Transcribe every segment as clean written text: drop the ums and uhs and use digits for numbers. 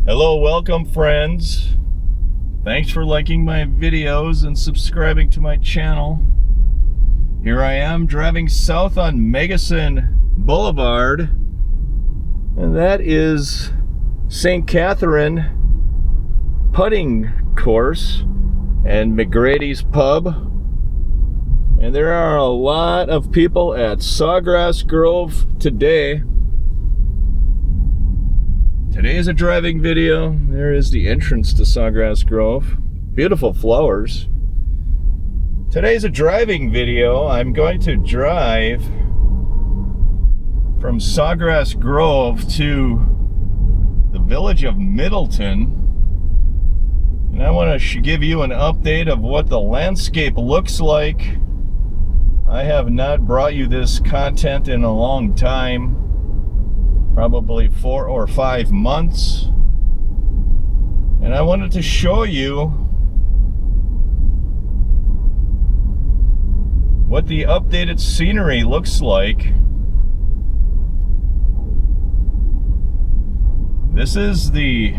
Hello, welcome friends. Thanks for liking my videos and subscribing to my channel. Here I am driving south on Megason Boulevard, and that is St. Catherine putting course and McGrady's pub. And there are a lot of people at Sawgrass Grove today. Today is a driving video. There is the entrance to Sawgrass Grove. Beautiful flowers. Today's a driving video. I'm going to drive from Sawgrass Grove to the village of Middleton. And I want to give you an update of what the landscape looks like. I have not brought you this content in a long time. Probably 4 or 5 months, and I wanted to show you what the updated scenery looks like. This is the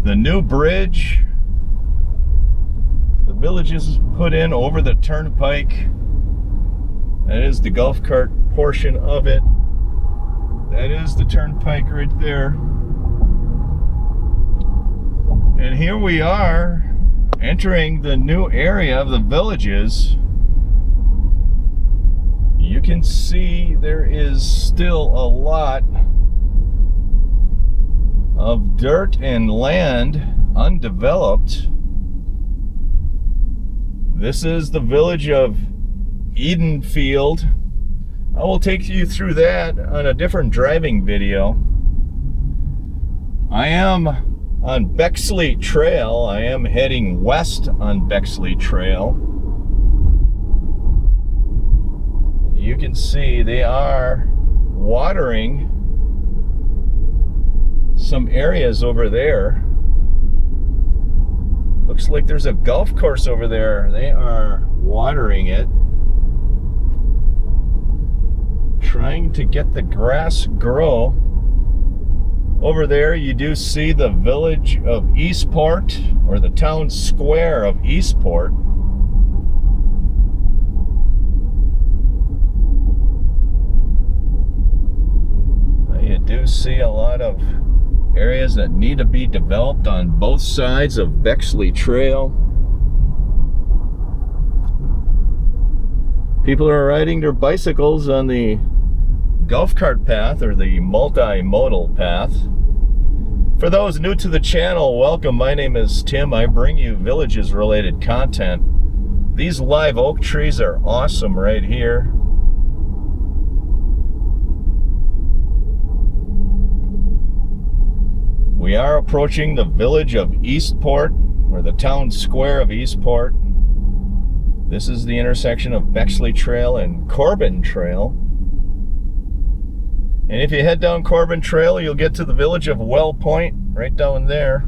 new bridge the village is put in over the turnpike. That is the golf cart portion of it. That is the turnpike right there. And here we are entering the new area of the villages. You can see there is still a lot of dirt and land undeveloped. This is the village of Edenfield. I will take you through that on a different driving video. I am on Bexley Trail. I am heading west on Bexley Trail. You can see they are watering some areas over there. Looks like there's a golf course over there. They are watering it, trying to get the grass grow. Over there you do see the village of Eastport, or the town square of Eastport. You do see a lot of areas that need to be developed on both sides of Bexley Trail. People are riding their bicycles on the golf cart path, or the multimodal path. For those new to the channel, welcome. My name is Tim. I bring you villages related content. These live oak trees are awesome right here. We are approaching the village of Eastport, or the town square of Eastport. This is the intersection of Bexley Trail and Corbin Trail. And if you head down Corbin Trail, you'll get to the village of Well Point, right down there.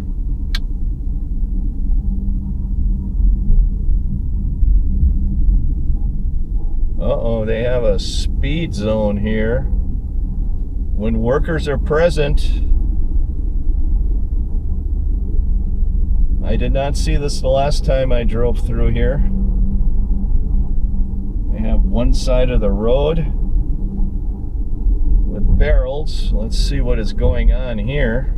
Uh-oh, they have a speed zone here. When workers are present. I did not see this the last time I drove through here. They have one side of the road with barrels. Let's see what is going on here.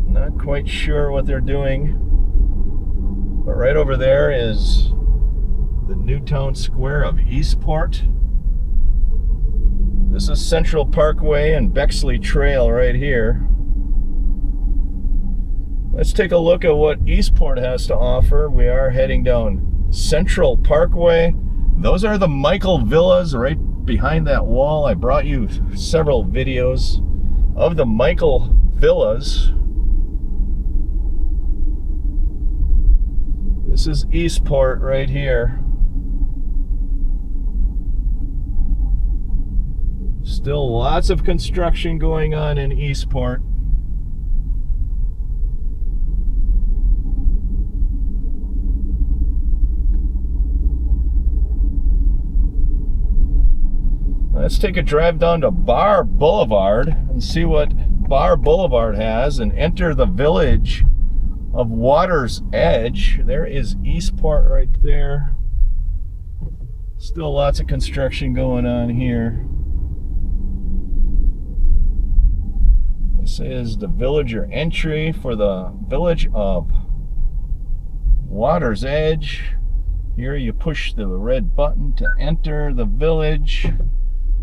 Not quite sure what they're doing, but right over there is the new town square of Eastport. This is Central Parkway and Bexley Trail right here. Let's take a look at what Eastport has to offer. We are heading down Central Parkway. Those are the Michael Villas right behind that wall. I brought you several videos of the Michael Villas. This is Eastport right here. Still lots of construction going on in Eastport. Let's take a drive down to Bar Boulevard and see what Bar Boulevard has and enter the village of Water's Edge. There is Eastport right there. Still lots of construction going on here. This is the villager entry for the village of Water's Edge. Here you push the red button to enter the village.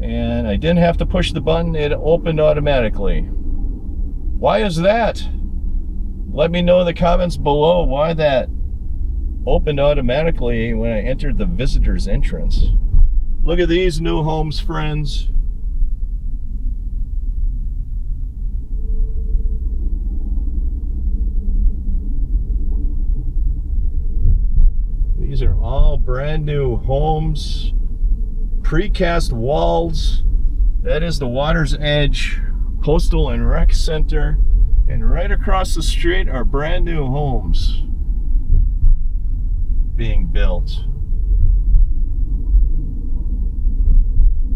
And I didn't have to push the button, it opened automatically. Why is that? Let me know in the comments below why that opened automatically when I entered the visitor's entrance. Look at these new homes, friends. These are all brand new homes. Precast walls. That is the Water's Edge Postal and Rec Center, and right across the street are brand new homes being built.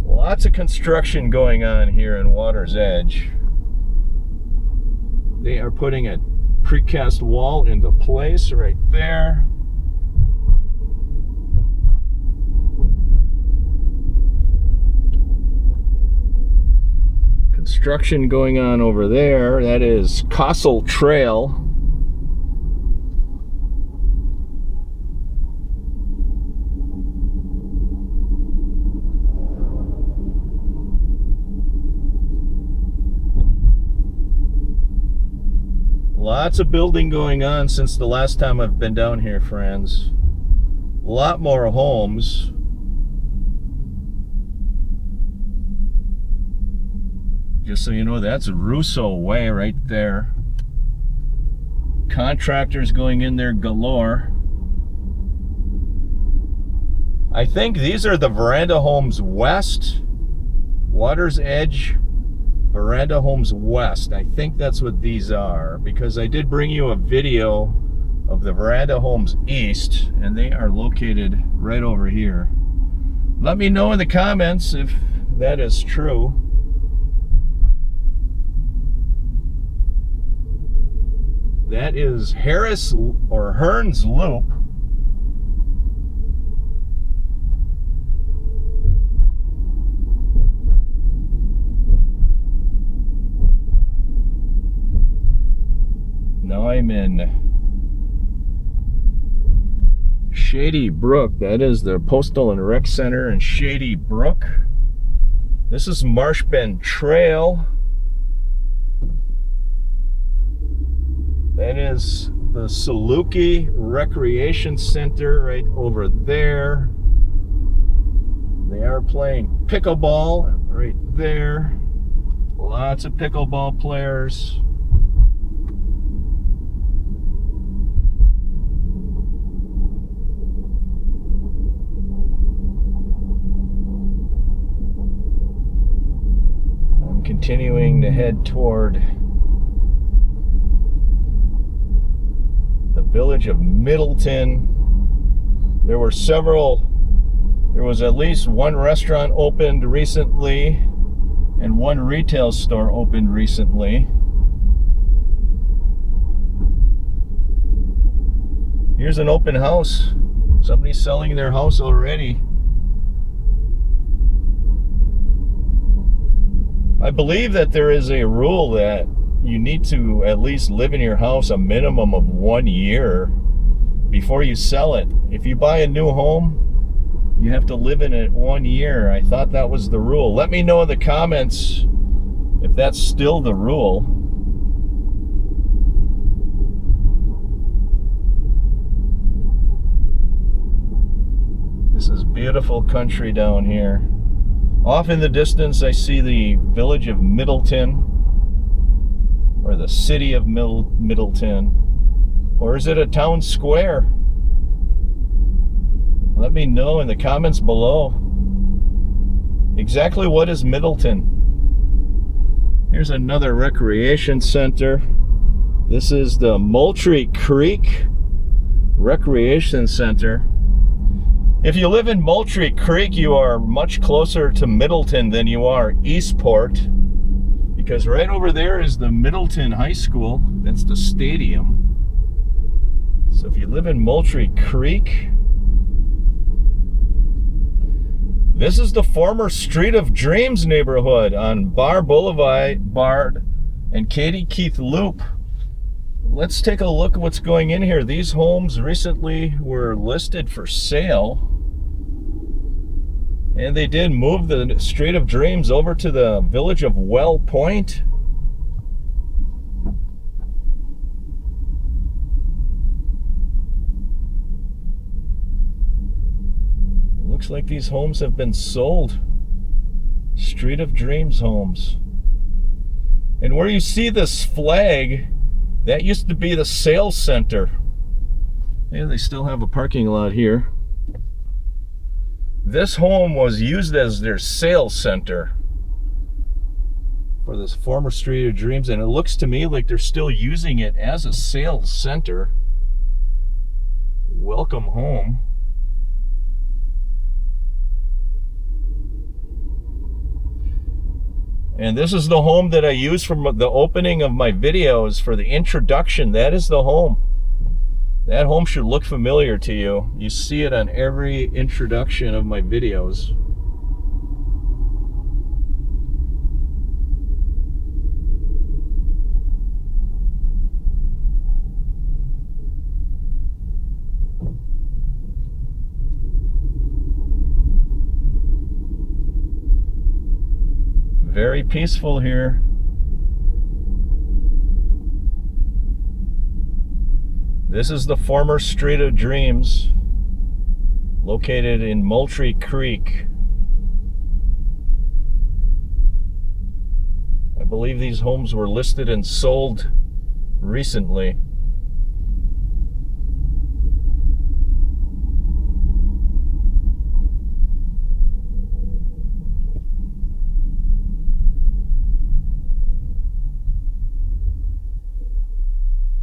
Lots of construction going on here in Water's Edge. They are putting a precast wall into place right there. Construction going on over there. That is Castle Trail. Lots of building going on since the last time I've been down here, friends. A lot more homes. Just so you know, that's Russo Way right there. Contractors going in there galore. I think these are the Veranda Homes West. Water's Edge Veranda Homes West. I think that's what these are, because I did bring you a video of the Veranda Homes East, and they are located right over here. Let me know in the comments if that is true. That is Harris or Hearns Loop. Now I'm in Shady Brook. That is the Postal and Rec Center in Shady Brook. This is Marsh Bend Trail. That is the Saluki Recreation Center right over there. They are playing pickleball right there. Lots of pickleball players. I'm continuing to head toward the village of Middleton. There was at least one restaurant opened recently and one retail store opened recently. Here's an open house. Somebody's selling their house already. I believe that there is a rule that you need to at least live in your house a minimum of 1 year before you sell it. If you buy a new home, you have to live in it 1 year. I thought that was the rule. Let me know in the comments if that's still the rule. This is beautiful country down here. Off in the distance, I see the village of Middleton, or the city of Middleton. Or is it a town square? Let me know in the comments below. Exactly what is Middleton? Here's another recreation center. This is the Moultrie Creek Recreation Center. If you live in Moultrie Creek, you are much closer to Middleton than you are Eastport, because right over there is the Middleton High School. That's the stadium. So if you live in Moultrie Creek, this is the former Street of Dreams neighborhood on Bar Boulevard and Katie Keith Loop. Let's take a look at what's going in here. These homes recently were listed for sale, and they did move the Street of Dreams over to the village of Well Point. Looks like these homes have been sold. Street of Dreams homes. And where you see this flag, that used to be the sales center. Yeah, they still have a parking lot here. This home was used as their sales center for this former Street of Dreams, and it looks to me like they're still using it as a sales center. Welcome home. And this is the home that I use from the opening of my videos for the introduction. That is the home. That home should look familiar to you. You see it on every introduction of my videos. Very peaceful here. This is the former Street of Dreams, located in Moultrie Creek. I believe these homes were listed and sold recently.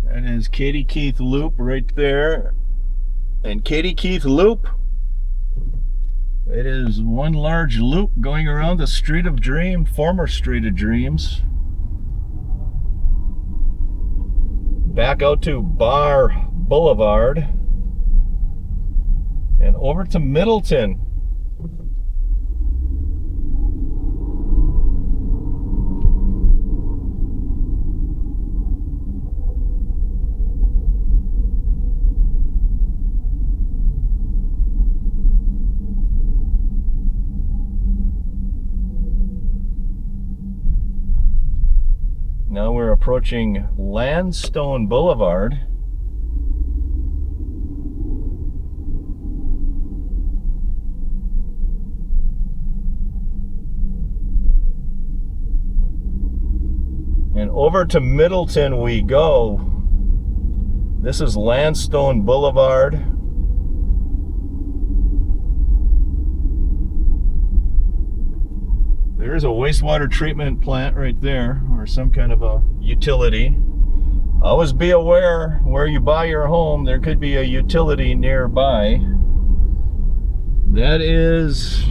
That is Katie Keith Loop right there. And Katie Keith Loop, it is one large loop going around the Street of Dreams, former Street of Dreams. Back out to Bar Boulevard and over to Middleton. Now we're approaching Landstone Boulevard. And over to Middleton we go. This is Landstone Boulevard. There's a wastewater treatment plant right there, or some kind of a utility. Always be aware where you buy your home, there could be a utility nearby. That is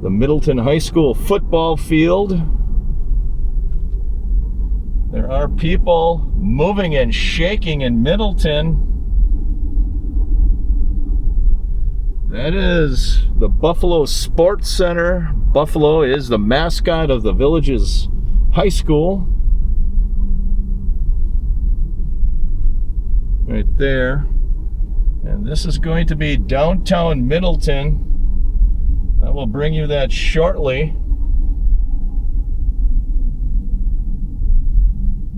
the Middleton High School football field. There are people moving and shaking in Middleton. That is the Buffalo Sports Center. Buffalo is the mascot of the village's high school. Right there. And this is going to be downtown Middleton. I will bring you that shortly.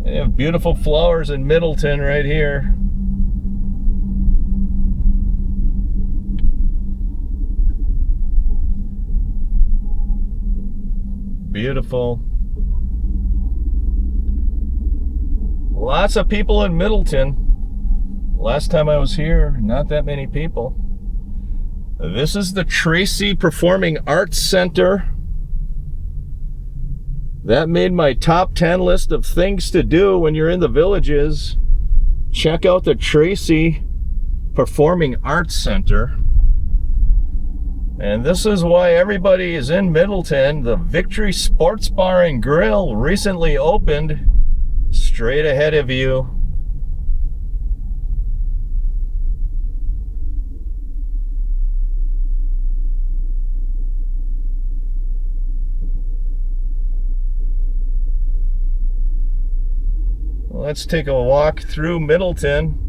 They have beautiful flowers in Middleton right here. Beautiful. Lots of people in Middleton. Last time I was here, not that many people. This is the Tracy Performing Arts Center. That made my top 10 list of things to do when you're in the villages. Check out the Tracy Performing Arts Center. And this is why everybody is in Middleton. The Victory Sports Bar and Grill recently opened straight ahead of you. Let's take a walk through Middleton.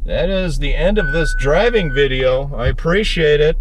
That is the end of this driving video. I appreciate it.